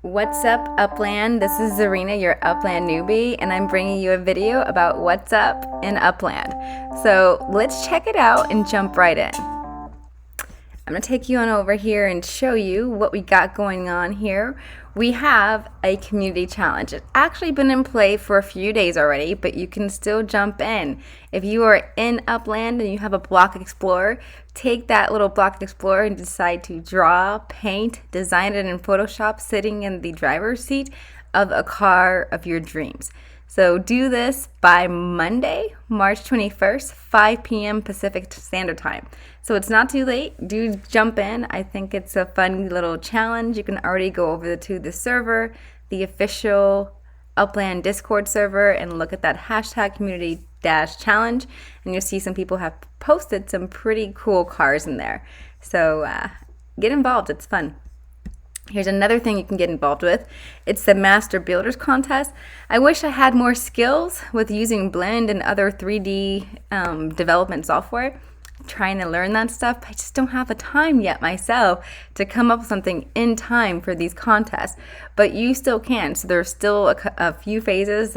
What's up, Upland? This is Zarina, your Upland newbie, and I'm bringing you a video about what's up in Upland. So let's check it out and jump right in. I'm going to take you on over here and show you what we got going on here. We have a community challenge. It's actually been in play for a few days already, but you can still jump in. If you are in Upland and you have a Block Explorer, take that little Block Explorer and decide to draw, paint, design it in Photoshop sitting in the driver's seat of a car of your dreams. So do this by Monday, March 21st, 5 p.m. Pacific Standard Time. So it's not too late. Do jump in. I think it's a fun little challenge. You can already go over to the server, the official Upland Discord server, and look at that hashtag community-challenge, and you'll see some people have posted some pretty cool cars in there. So get involved. It's fun. Here's another thing you can get involved with. It's the Master Builders Contest. I wish I had more skills with using Blend and other 3D development software. I'm trying to learn that stuff, but I just don't have the time yet myself to come up with something in time for these contests. But you still can. So there's still a few phases.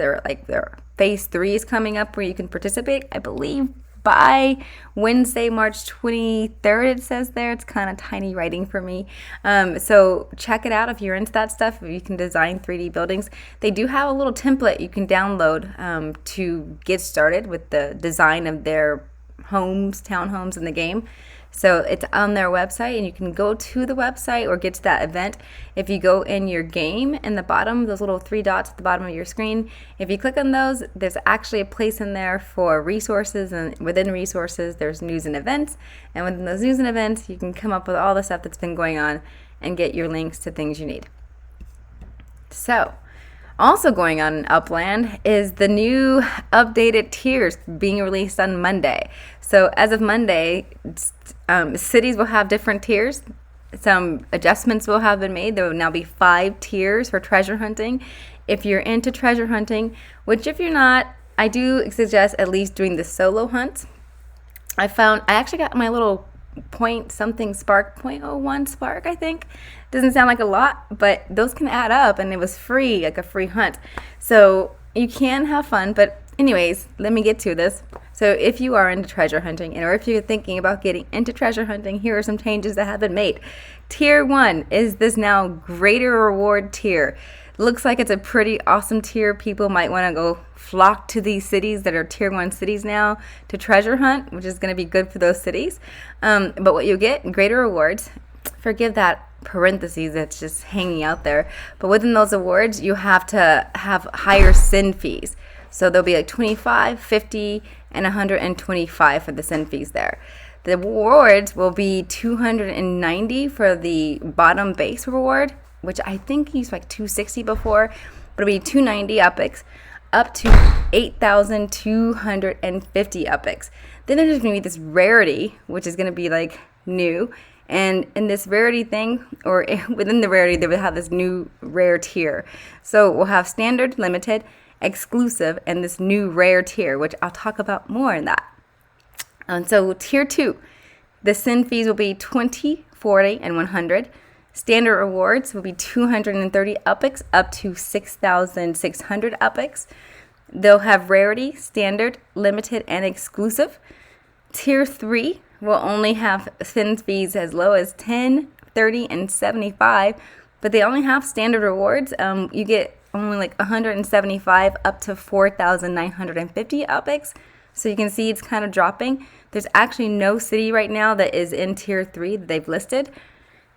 Phase 3 is coming up where you can participate, I believe, by Wednesday, March 23rd, it says there. It's kind of tiny writing for me. So check it out if you're into that stuff. If you can design 3D buildings. They do have a little template you can download to get started with the design of their townhomes in the game. So it's on their website, and you can go to the website or get to that event. If you go in your game in the bottom, those little 3 dots at the bottom of your screen, if you click on those, there's actually a place in there for resources, and within resources, there's news and events. And within those news and events, you can come up with all the stuff that's been going on and get your links to things you need. So, also going on in Upland is the new updated tiers being released on Monday. So as of Monday, cities will have different tiers. Some adjustments will have been made. There will now be 5 tiers for treasure hunting. If you're into treasure hunting, which if you're not, I do suggest at least doing the solo hunt. I actually got my little .01 spark, I think. Doesn't sound like a lot, but those can add up, and it was free, like a free hunt. So you can have fun, but anyways, let me get to this. So if you are into treasure hunting, or if you're thinking about getting into treasure hunting, here are some changes that have been made. Tier 1 is this now greater reward tier. Looks like it's a pretty awesome tier. People might want to go flock to these cities that are tier 1 cities now to treasure hunt, which is going to be good for those cities. But what you get, greater rewards. Forgive that parentheses that's just hanging out there. But within those awards, you have to have higher send fees. So there'll be like 25, 50, and 125 for the send fees there. The rewards will be 290 for the bottom base reward, which I think used like 260 before, but it'll be 290 UPX up to 8,250 UPX. Then there's going to be this rarity, which is going to be like new. And in this rarity thing, or within the rarity, they will have this new rare tier. So we'll have standard, limited, exclusive, and this new rare tier, which I'll talk about more in that. And so tier 2, the send fees will be 20, 40, and 100. Standard rewards will be 230 UPX up to 6,600 UPX. They'll have rarity, standard, limited, and exclusive. Tier 3 will only have send fees as low as 10, 30, and 75, but they only have standard rewards. You get only like 175 up to 4,950 UPX. So you can see it's kind of dropping. There's actually no city right now that is in tier 3 that they've listed.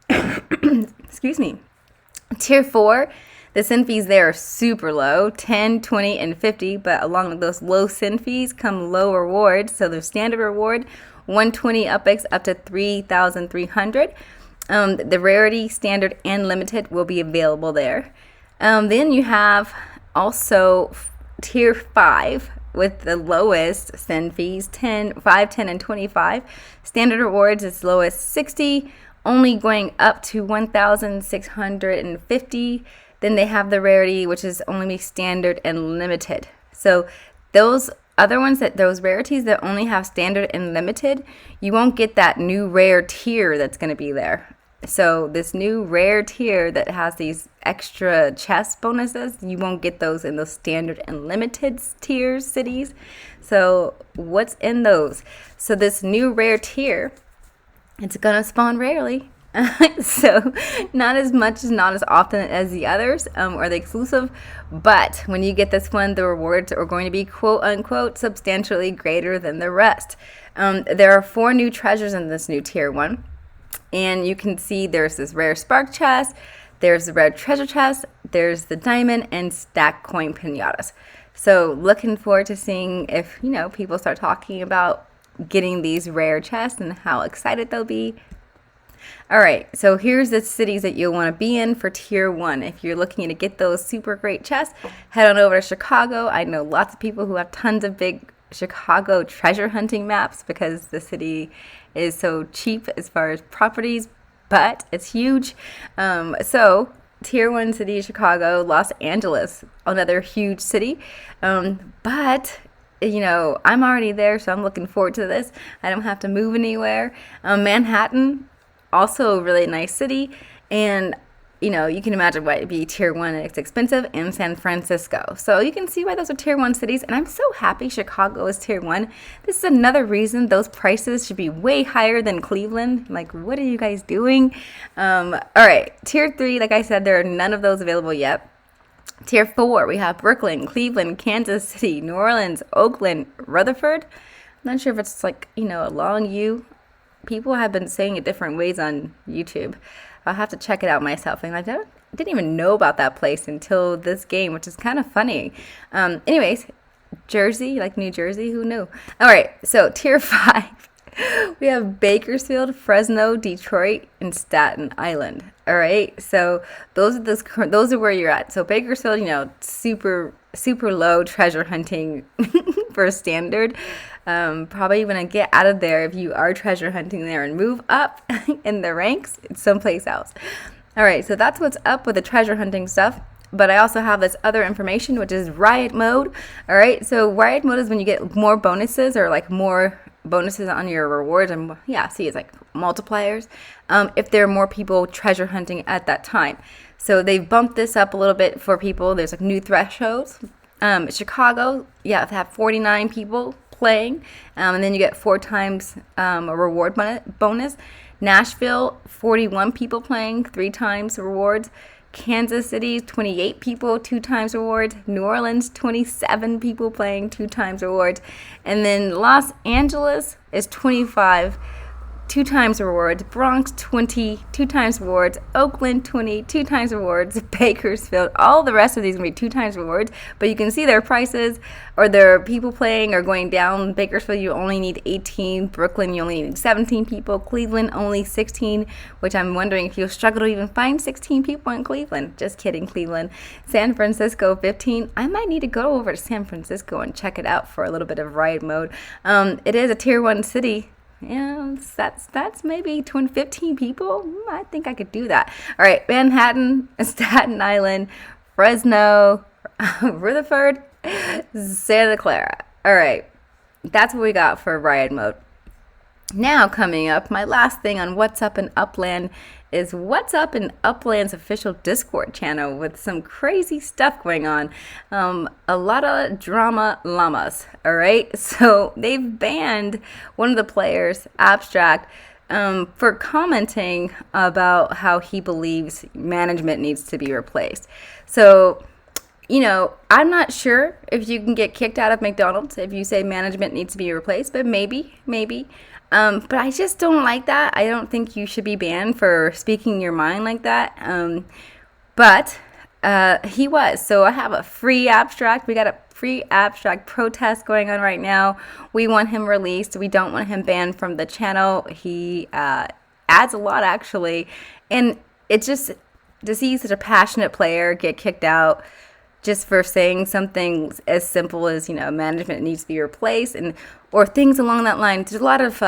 Excuse me. Tier 4, the send fees there are super low, 10, 20, and 50, but along with those low send fees come low rewards. So the standard reward, 120 UPX up to 3,300. The rarity, standard, and limited will be available there. Then you have also tier 5 with the lowest send fees, 10, 5, 10, and 25. Standard rewards as low as 60, only going up to 1,650. Then they have the rarity, which is only standard and limited. So those other ones, those rarities that only have standard and limited, you won't get that new rare tier that's going to be there. So this new rare tier that has these extra chest bonuses, you won't get those in those standard and limited tiers cities. So what's in those? So this new rare tier, it's gonna spawn rarely. So not as much, not as often as the others, or the exclusive, but when you get this one, the rewards are going to be quote unquote substantially greater than the rest. There are 4 new treasures in this new tier 1, and you can see there's this rare spark chest, there's the red treasure chest, there's the diamond and stack coin pinatas. So looking forward to seeing if, people start talking about getting these rare chests and how excited they'll be. All right, so here's the cities that you'll want to be in for tier 1. If you're looking to get those super great chests, head on over to Chicago. I know lots of people who have tons of big Chicago treasure hunting maps because the city is so cheap as far as properties, but it's huge. So tier 1 city, Chicago, Los Angeles, another huge city. But I'm already there, so I'm looking forward to this. I don't have to move anywhere. Manhattan, also a really nice city, and you can imagine why it'd be tier 1 and it's expensive, and San Francisco. So you can see why those are tier 1 cities, and I'm so happy Chicago is tier 1. This is another reason those prices should be way higher than Cleveland. Like, what are you guys doing? All right, tier 3, like I said, there are none of those available yet. Tier 4, we have Brooklyn, Cleveland, Kansas City, New Orleans, Oakland, Rutherford. I'm not sure if it's like, a long U. People have been saying it different ways on YouTube. I'll have to check it out myself. And I didn't even know about that place until this game, which is kind of funny. Anyways, Jersey, like New Jersey, who knew? All right, so tier 5, we have Bakersfield, Fresno, Detroit, and Staten Island. All right, so those are where you're at. So Bakersfield, super low treasure hunting for standard. Probably when I get out of there, if you are treasure hunting there and move up in the ranks, it's someplace else. All right, so that's what's up with the treasure hunting stuff. But I also have this other information, which is riot mode. All right, so riot mode is when you get more bonuses or like more bonuses on your rewards. And see, it's like multipliers if there are more people treasure hunting at that time. So they've bumped this up a little bit for people. There's like new thresholds. Chicago, have 49 people playing, and then you get 4 times a reward bonus. Nashville, 41 people playing, 3 times rewards. Kansas City, 28 people, 2 times rewards. New Orleans, 27 people playing, 2 times rewards. And then Los Angeles is 25, 2 times rewards. Bronx, 20, 2 times rewards. Oakland, 20, 2 times rewards. Bakersfield, all the rest of these are going to be 2 times rewards. But you can see their prices or their people playing are going down. Bakersfield, you only need 18. Brooklyn, you only need 17 people. Cleveland, only 16, which I'm wondering if you'll struggle to even find 16 people in Cleveland. Just kidding, Cleveland. San Francisco, 15. I might need to go over to San Francisco and check it out for a little bit of riot mode. It is a tier 1 city. Yeah, that's maybe 15 people. I think I could do that. All right, Manhattan, Staten Island, Fresno, Rutherford, Santa Clara. All right, that's what we got for riot mode. Now coming up, my last thing on What's Up in Upland is what's up in Upland's official Discord channel with some crazy stuff going on. A lot of drama llamas, all right? So they've banned one of the players, Abstract, for commenting about how he believes management needs to be replaced. So, I'm not sure if you can get kicked out of McDonald's if you say management needs to be replaced, but maybe. But I just don't like that. I don't think you should be banned for speaking your mind like that. But he was. So I have a free Abstract. We got a free Abstract protest going on right now. We want him released. We don't want him banned from the channel. He adds a lot, actually. And it's just to see such a passionate player get kicked out just for saying something as simple as, management needs to be replaced or things along that line. There's a lot of,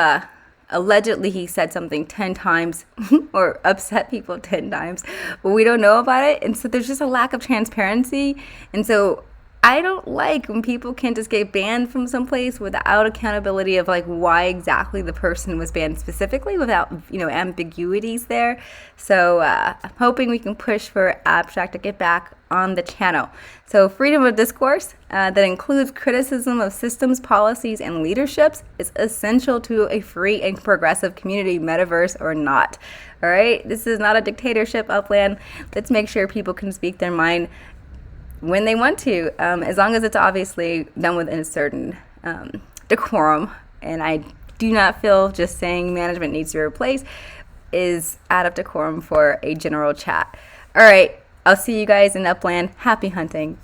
allegedly he said something 10 times or upset people 10 times, but we don't know about it. And so there's just a lack of transparency. And so I don't like when people can just get banned from someplace without accountability of like why exactly the person was banned specifically, without, you know, ambiguities there. So I'm hoping we can push for Abstract to get back on the channel. So freedom of discourse that includes criticism of systems, policies, and leaderships is essential to a free and progressive community, metaverse or not. All right, this is not a dictatorship, Upland. Let's make sure people can speak their mind when they want to, as long as it's obviously done within a certain decorum. And I do not feel just saying management needs to be replaced is out of decorum for a general chat. All right, I'll see you guys in Upland. Happy hunting.